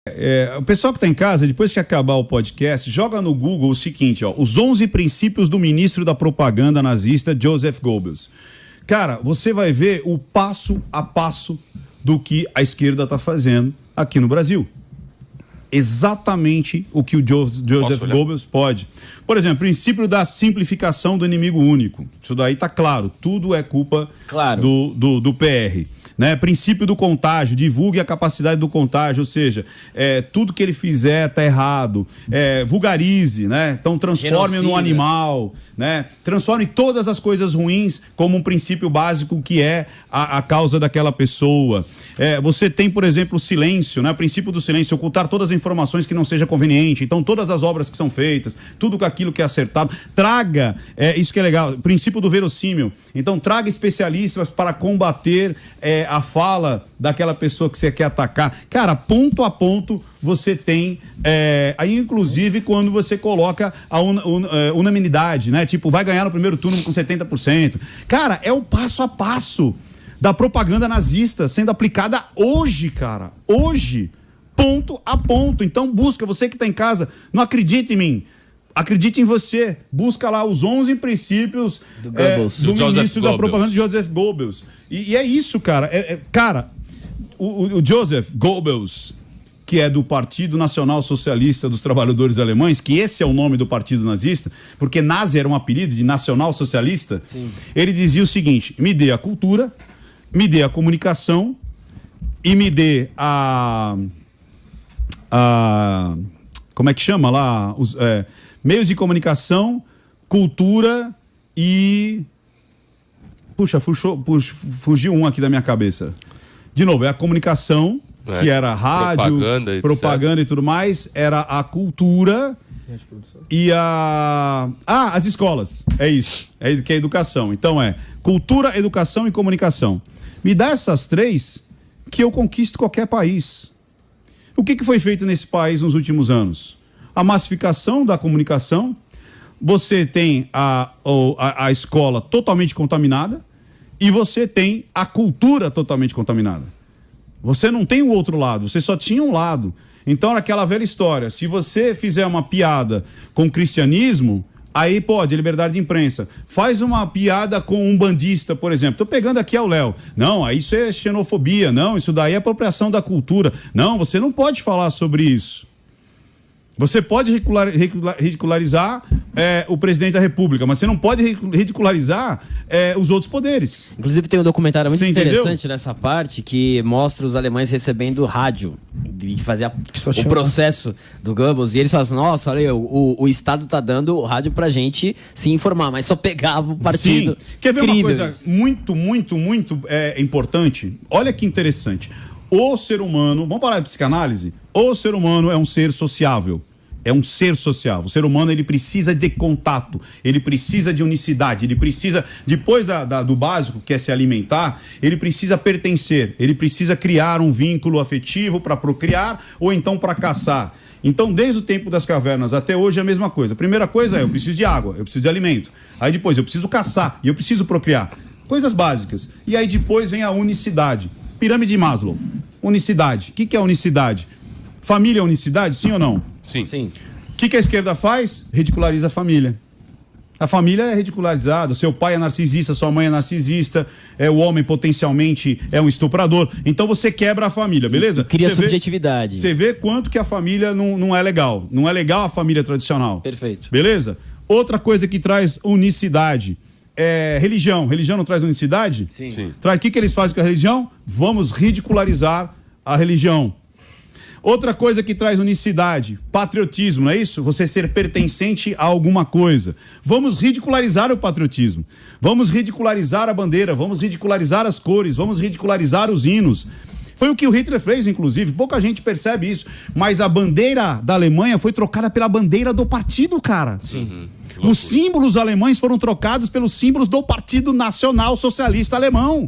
O pessoal que está em casa, depois que acabar o podcast, joga no Google o seguinte, ó, os 11 princípios do ministro da propaganda nazista, Joseph Goebbels. Cara, você vai ver o passo a passo do que a esquerda está fazendo aqui no Brasil. Exatamente o que o Joseph Goebbels pode. Por exemplo, princípio da simplificação do inimigo único. Isso daí tá claro, tudo é culpa do PR. Né? Princípio do contágio, divulgue a capacidade do contágio, ou seja, tudo que ele fizer tá errado, vulgarize, né? Então transforme no animal, né? Transforme todas as coisas ruins como um princípio básico que é a causa daquela pessoa. Você tem, por exemplo, o silêncio, né? O princípio do silêncio, ocultar todas as informações que não seja conveniente, então todas as obras que são feitas, tudo aquilo que é acertado, traga, isso que é legal, princípio do verossímil, então traga especialistas para combater a fala daquela pessoa que você quer atacar. Cara, ponto a ponto você tem, aí inclusive quando você coloca a unanimidade, né? Tipo, vai ganhar no primeiro turno com 70%. Cara, é o passo a passo da propaganda nazista sendo aplicada hoje, cara. Hoje. Ponto a ponto. Então busca, você que está em casa, não acredite em mim. Acredite em você. Busca lá os 11 princípios do ministro da propaganda de Joseph Goebbels. E é isso, cara. Cara, o Joseph Goebbels, que é do Partido Nacional Socialista dos Trabalhadores Alemães, que esse é o nome do partido nazista, porque nazi era um apelido de nacional socialista. Sim. Ele dizia o seguinte: me dê a cultura, me dê a comunicação e me dê como é que chama lá? Os meios de comunicação, cultura e... Puxa, fugiu um aqui da minha cabeça. De novo, é a comunicação, que era rádio, propaganda e tudo mais, era a cultura e as escolas. É isso, que é a educação. Então cultura, educação e comunicação. Me dá essas três que eu conquisto qualquer país. O que foi feito nesse país nos últimos anos? A massificação da comunicação. Você tem a escola totalmente contaminada e você tem a cultura totalmente contaminada. Você não tem o outro lado, você só tinha um lado. Então era aquela velha história, se você fizer uma piada com o cristianismo, aí pode, liberdade de imprensa. Faz uma piada com um bandista, por exemplo. Tô pegando aqui ao Léo. Não, isso é xenofobia. Não, isso daí é apropriação da cultura. Não, você não pode falar sobre isso. Você pode ridicularizar o presidente da República, mas você não pode ridicularizar os outros poderes. Inclusive tem um documentário muito interessante nessa parte que mostra os alemães recebendo rádio e fazia o processo do Goebbels, e eles falam assim, nossa, olha aí, o Estado tá dando rádio pra gente se informar, mas só pegava o partido. Sim. Quer ver uma coisa muito, muito, muito importante? Olha que interessante. O ser humano, vamos falar de psicanálise? O ser humano é um ser sociável. É um ser social. O ser humano, ele precisa de contato, ele precisa de unicidade, ele precisa, depois do básico, que é se alimentar, ele precisa pertencer, ele precisa criar um vínculo afetivo para procriar ou então para caçar. Então, desde o tempo das cavernas até hoje é a mesma coisa. A primeira coisa eu preciso de água, eu preciso de alimento. Aí depois eu preciso caçar e eu preciso procriar. Coisas básicas. E aí depois vem a unicidade. Pirâmide de Maslow. Unicidade. O que é unicidade? Família é unicidade, sim ou não? Sim. O que a esquerda faz? Ridiculariza a família. A família é ridicularizada. Seu pai é narcisista, sua mãe é narcisista, o homem potencialmente é um estuprador. Então você quebra a família, beleza? Cria subjetividade. Você vê quanto que a família não é legal. Não é legal a família tradicional. Perfeito. Beleza? Outra coisa que traz unicidade. Religião. Religião não traz unicidade? Sim. O que eles fazem com a religião? Vamos ridicularizar a religião. Outra coisa que traz unicidade, patriotismo, não é isso? Você ser pertencente a alguma coisa. Vamos ridicularizar o patriotismo. Vamos ridicularizar a bandeira, vamos ridicularizar as cores, vamos ridicularizar os hinos. Foi o que o Hitler fez, inclusive. Pouca gente percebe isso. Mas a bandeira da Alemanha foi trocada pela bandeira do partido, cara. Sim. Os símbolos alemães foram trocados pelos símbolos do Partido Nacional Socialista Alemão.